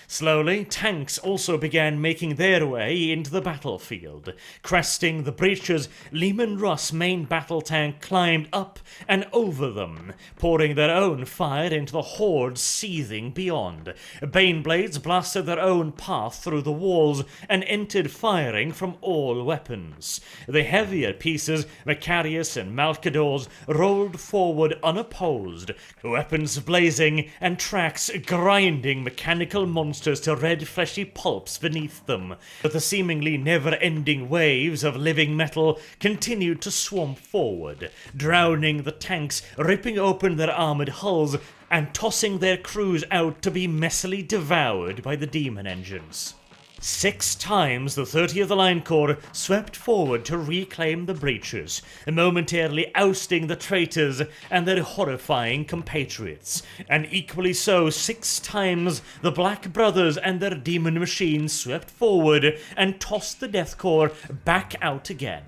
Slowly, tanks also began making their way into the battlefield. Cresting the breaches, Lehman Russ' main battle tank climbed up and over them, pouring their own fire into the hordes seething beyond. Baneblades blasted their own path through the walls and entered firing from all weapons. The heavier pieces, Macarius and Malcadors, rolled forward unopposed, weapons blazing and tracks grinding mechanical monsters to red fleshy pulps beneath them. But the seemingly never-ending waves of living metal continued to swamp forward, drowning the tanks, ripping open their armoured hulls, and tossing their crews out to be messily devoured by the demon engines. 6 times the 30th Line Corps swept forward to reclaim the breaches, momentarily ousting the traitors and their horrifying compatriots, and equally so 6 times the Black Brothers and their demon machines swept forward and tossed the Death Corps back out again.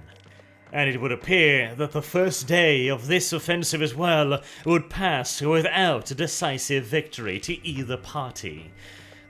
And it would appear that the first day of this offensive as well would pass without a decisive victory to either party.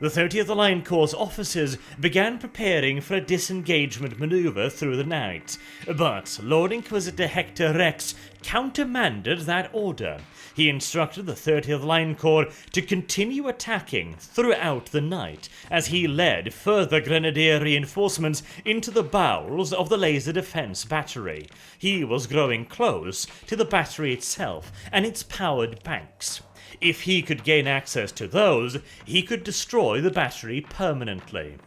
The 30th Line Corps' officers began preparing for a disengagement maneuver through the night, but Lord Inquisitor Hector Rex countermanded that order. He instructed the 30th Line Corps to continue attacking throughout the night as he led further grenadier reinforcements into the bowels of the laser defense battery. He was growing close to the battery itself and its powered banks. If he could gain access to those, he could destroy the battery permanently.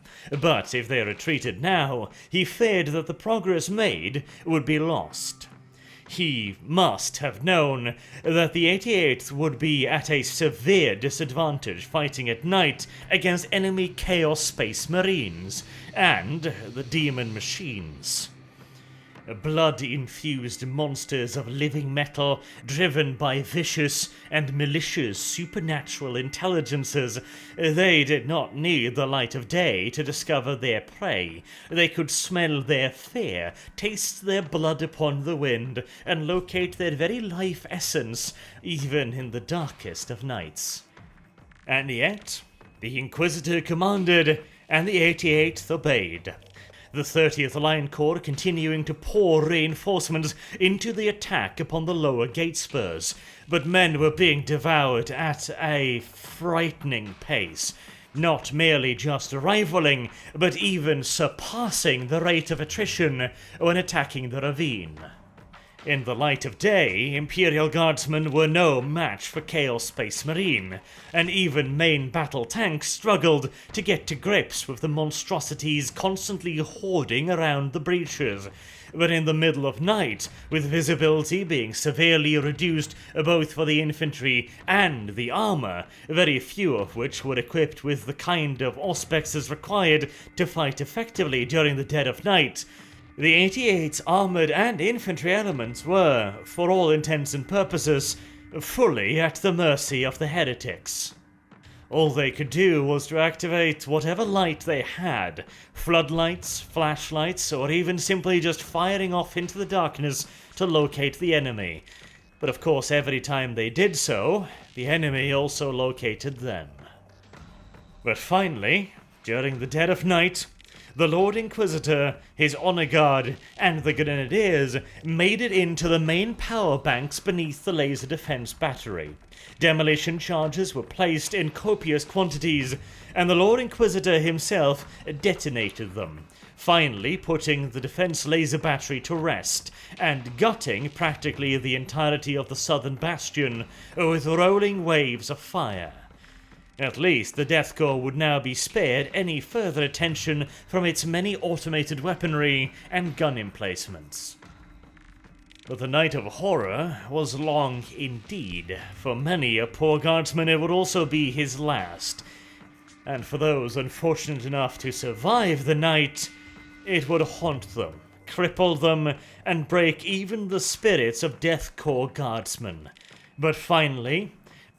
But if they retreated now, he feared that the progress made would be lost. He must have known that the 88th would be at a severe disadvantage fighting at night against enemy Chaos Space Marines and the Demon Machines. Blood-infused monsters of living metal driven by vicious and malicious supernatural intelligences. They did not need the light of day to discover their prey. They could smell their fear, taste their blood upon the wind, and locate their very life essence even in the darkest of nights. And yet, the Inquisitor commanded, and the 88th obeyed. The 30th Line Corps continuing to pour reinforcements into the attack upon the lower gate spurs, but men were being devoured at a frightening pace, not merely just rivaling, but even surpassing the rate of attrition when attacking the ravine. In the light of day, Imperial Guardsmen were no match for Chaos Space Marine, and even main battle tanks struggled to get to grips with the monstrosities constantly hoarding around the breaches. But in the middle of night, with visibility being severely reduced both for the infantry and the armor, very few of which were equipped with the kind of auspexes required to fight effectively during the dead of night, the 88's armoured and infantry elements were, for all intents and purposes, fully at the mercy of the heretics. All they could do was to activate whatever light they had, floodlights, flashlights, or even simply just firing off into the darkness to locate the enemy. But of course, every time they did so, the enemy also located them. But finally, during the dead of night, the Lord Inquisitor, his honor guard, and the Grenadiers made it into the main power banks beneath the laser defense battery. Demolition charges were placed in copious quantities, and the Lord Inquisitor himself detonated them, finally putting the defense laser battery to rest, and gutting practically the entirety of the southern bastion with rolling waves of fire. At least the Death Corps would now be spared any further attention from its many automated weaponry and gun emplacements. But the night of horror was long indeed. For many a poor guardsman it would also be his last. And for those unfortunate enough to survive the night, it would haunt them, cripple them, and break even the spirits of Death Corps guardsmen. But finally,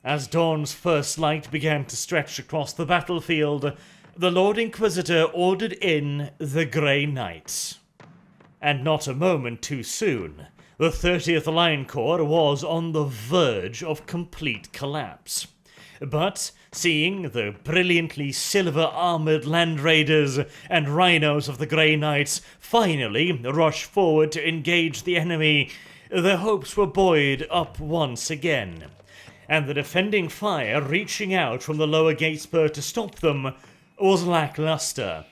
as dawn's first light began to stretch across the battlefield, the Lord Inquisitor ordered in the Grey Knights. And not a moment too soon, the 30th Line Corps was on the verge of complete collapse. But, seeing the brilliantly silver-armoured Land Raiders and Rhinos of the Grey Knights finally rush forward to engage the enemy, their hopes were buoyed up once again, and the defending fire reaching out from the lower gate spur to stop them was lackluster.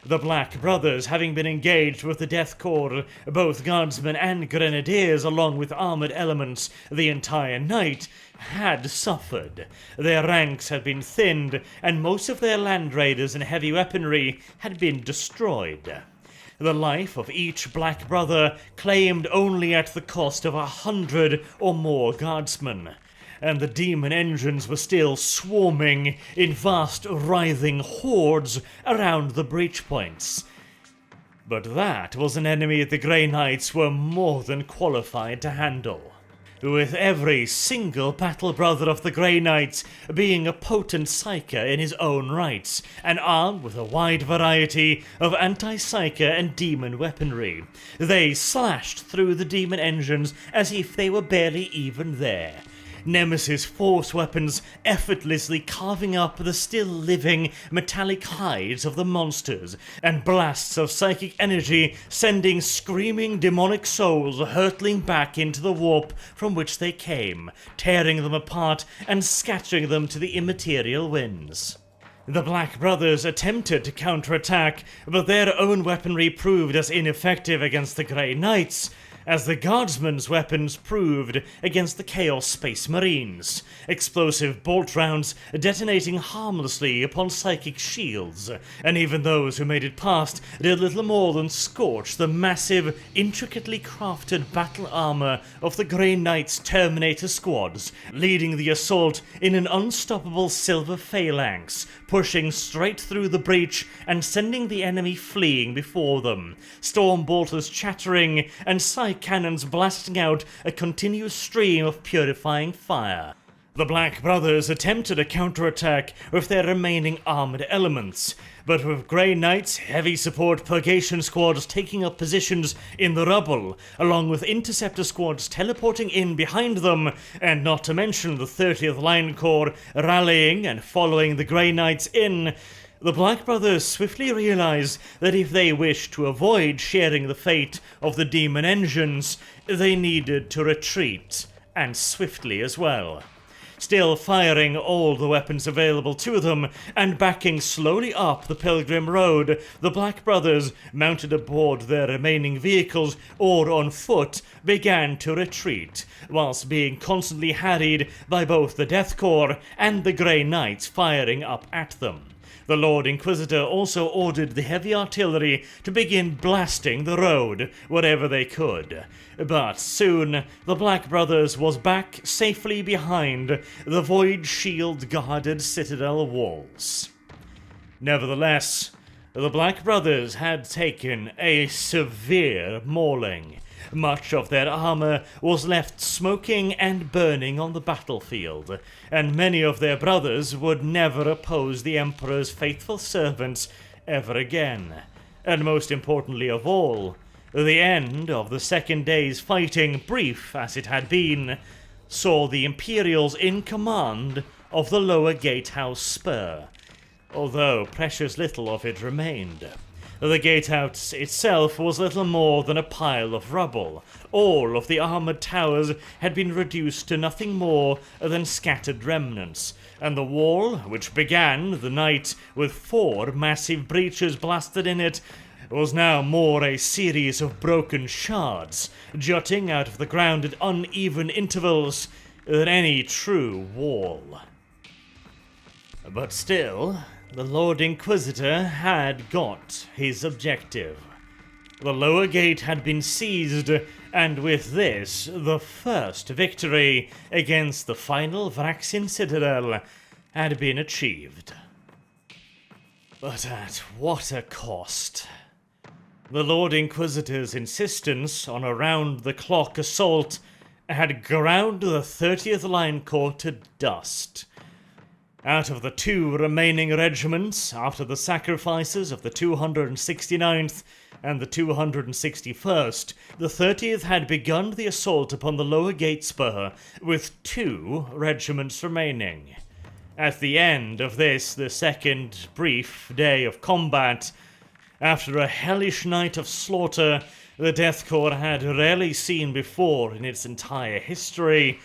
The Black Brothers, having been engaged with the Death Corps, both guardsmen and grenadiers along with armoured elements the entire night, had suffered. Their ranks had been thinned, and most of their Land Raiders and heavy weaponry had been destroyed. The life of each Black Brother claimed only at the cost of 100 or more guardsmen, and the demon engines were still swarming in vast writhing hordes around the breach points. But that was an enemy the Grey Knights were more than qualified to handle, with every single battle brother of the Grey Knights being a potent psyker in his own rights, and armed with a wide variety of anti-psyker and demon weaponry. They slashed through the demon engines as if they were barely even there, Nemesis force weapons effortlessly carving up the still living metallic hides of the monsters, and blasts of psychic energy sending screaming demonic souls hurtling back into the warp from which they came, tearing them apart and scattering them to the immaterial winds. The Black Brothers attempted to counterattack, but their own weaponry proved as ineffective against the Grey Knights as the Guardsmen's weapons proved against the Chaos Space Marines, explosive bolt rounds detonating harmlessly upon psychic shields, and even those who made it past did little more than scorch the massive, intricately crafted battle armor of the Grey Knights' Terminator squads, leading the assault in an unstoppable silver phalanx, pushing straight through the breach and sending the enemy fleeing before them, storm bolters chattering and psych cannons blasting out a continuous stream of purifying fire. The Black Brothers attempted a counterattack with their remaining armored elements, but with Grey Knights' heavy support purgation squads taking up positions in the rubble, along with interceptor squads teleporting in behind them, and not to mention the 30th Line Corps rallying and following the Grey Knights in, the Black Brothers swiftly realized that if they wished to avoid sharing the fate of the demon engines, they needed to retreat, and swiftly as well. Still firing all the weapons available to them, and backing slowly up the Pilgrim Road, the Black Brothers, mounted aboard their remaining vehicles or on foot, began to retreat, whilst being constantly harried by both the Death Corps and the Grey Knights firing up at them. The Lord Inquisitor also ordered the heavy artillery to begin blasting the road wherever they could. But soon, the Black Brothers was back safely behind the Void Shield-guarded Citadel walls. Nevertheless, the Black Brothers had taken a severe mauling. Much of their armor was left smoking and burning on the battlefield, and many of their brothers would never oppose the Emperor's faithful servants ever again. And most importantly of all, the end of the second day's fighting, brief as it had been, saw the Imperials in command of the Lower Gatehouse Spur, although precious little of it remained. The gatehouse itself was little more than a pile of rubble. All of the armoured towers had been reduced to nothing more than scattered remnants, and the wall, which began the night with 4 massive breaches blasted in it, was now more a series of broken shards, jutting out of the ground at uneven intervals, than any true wall. But still, the Lord Inquisitor had got his objective. The lower gate had been seized, and with this, the first victory against the final Vraxian citadel had been achieved. But at what a cost! The Lord Inquisitor's insistence on a round-the-clock assault had ground the 30th Line Corps to dust. Out of the 2 remaining regiments, after the sacrifices of the 269th and the 261st, the 30th had begun the assault upon the Lower Gate Spur, with 2 regiments remaining. At the end of this, the second brief day of combat, after a hellish night of slaughter the Death Corps had rarely seen before in its entire history,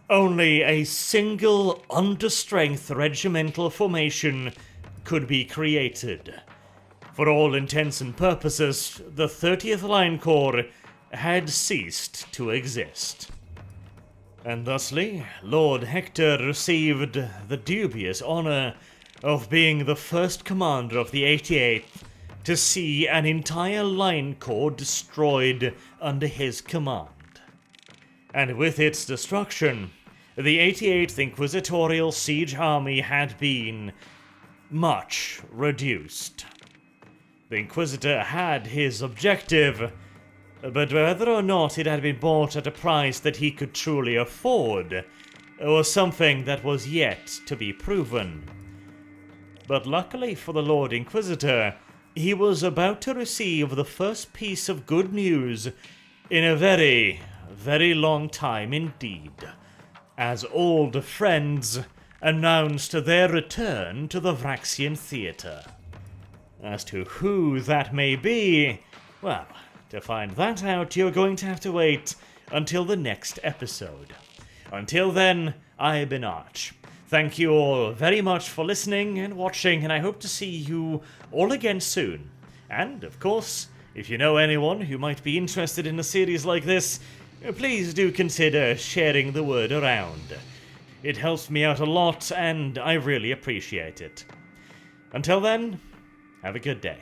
only a single understrength regimental formation could be created. For all intents and purposes, the 30th Line Corps had ceased to exist. And thusly, Lord Hector received the dubious honor of being the first commander of the 88th to see an entire line corps destroyed under his command. And with its destruction, the 88th Inquisitorial Siege Army had been much reduced. The Inquisitor had his objective, but whether or not it had been bought at a price that he could truly afford was something that was yet to be proven. But luckily for the Lord Inquisitor, he was about to receive the first piece of good news in a very, very long time indeed. as old friends announced their return to the Vraxian theatre. As to who that may be, well, to find that out, you're going to have to wait until the next episode. Until then, I've been Arch. Thank you all very much for listening and watching, and I hope to see you all again soon. And, of course, if you know anyone who might be interested in a series like this, please do consider sharing the word around. It helps me out a lot, and I really appreciate it. Until then, have a good day.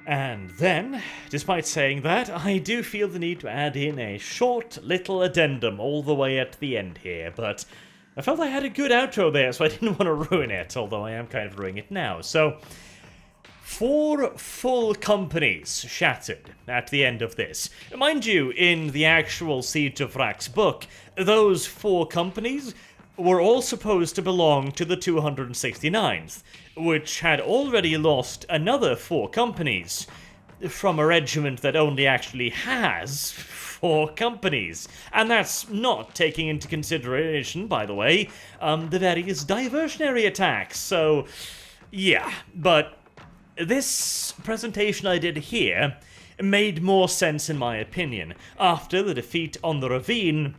And then, despite saying that, I do feel the need to add in a short little addendum all the way at the end here, but I felt I had a good outro there, so I didn't want to ruin it, although I am kind of ruining it now. So, 4 full companies shattered at the end of this. Mind you, in the actual Siege of Vraks book, those 4 companies were all supposed to belong to the 269th, which had already lost another 4 companies from a regiment that only actually has 4 companies. And that's not taking into consideration, by the way, the various diversionary attacks. So, yeah, but this presentation I did here made more sense in my opinion. After the defeat on the ravine,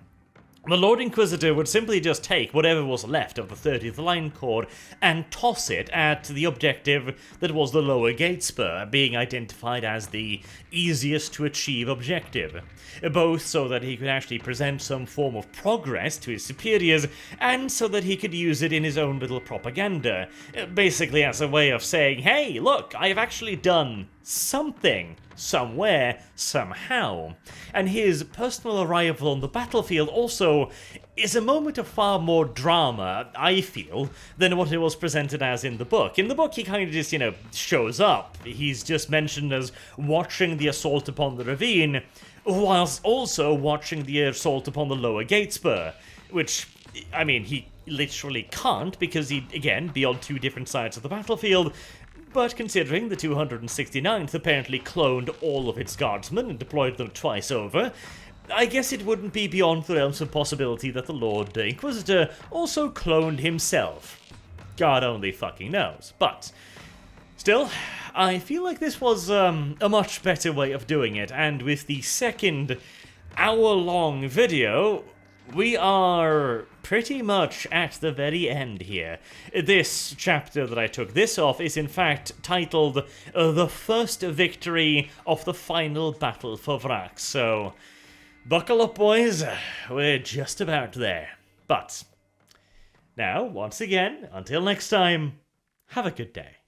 the Lord Inquisitor would simply just take whatever was left of the 30th Line Corps and toss it at the objective that was the Lower Gate Spur, being identified as the easiest to achieve objective, both so that he could actually present some form of progress to his superiors, and so that he could use it in his own little propaganda, basically as a way of saying, hey, look, I've actually done something, somewhere, somehow. And his personal arrival on the battlefield also is a moment of far more drama, I feel, than what it was presented as in the book. In the book, he kind of just, shows up. He's just mentioned as watching the assault upon the ravine, whilst also watching the assault upon the Lower Gate Spur, which, I mean, he literally can't, because he'd, again, be on 2 different sides of the battlefield. But considering the 269th apparently cloned all of its guardsmen and deployed them twice over, I guess it wouldn't be beyond the realms of possibility that the Lord Inquisitor also cloned himself. God only fucking knows. But still, I feel like this was a much better way of doing it, and with the second hour-long video, we are pretty much at the very end here. This chapter that I took this off is in fact titled The First Victory of the Final Battle for Vraks, so buckle up boys, we're just about there. But now, once again, until next time, have a good day.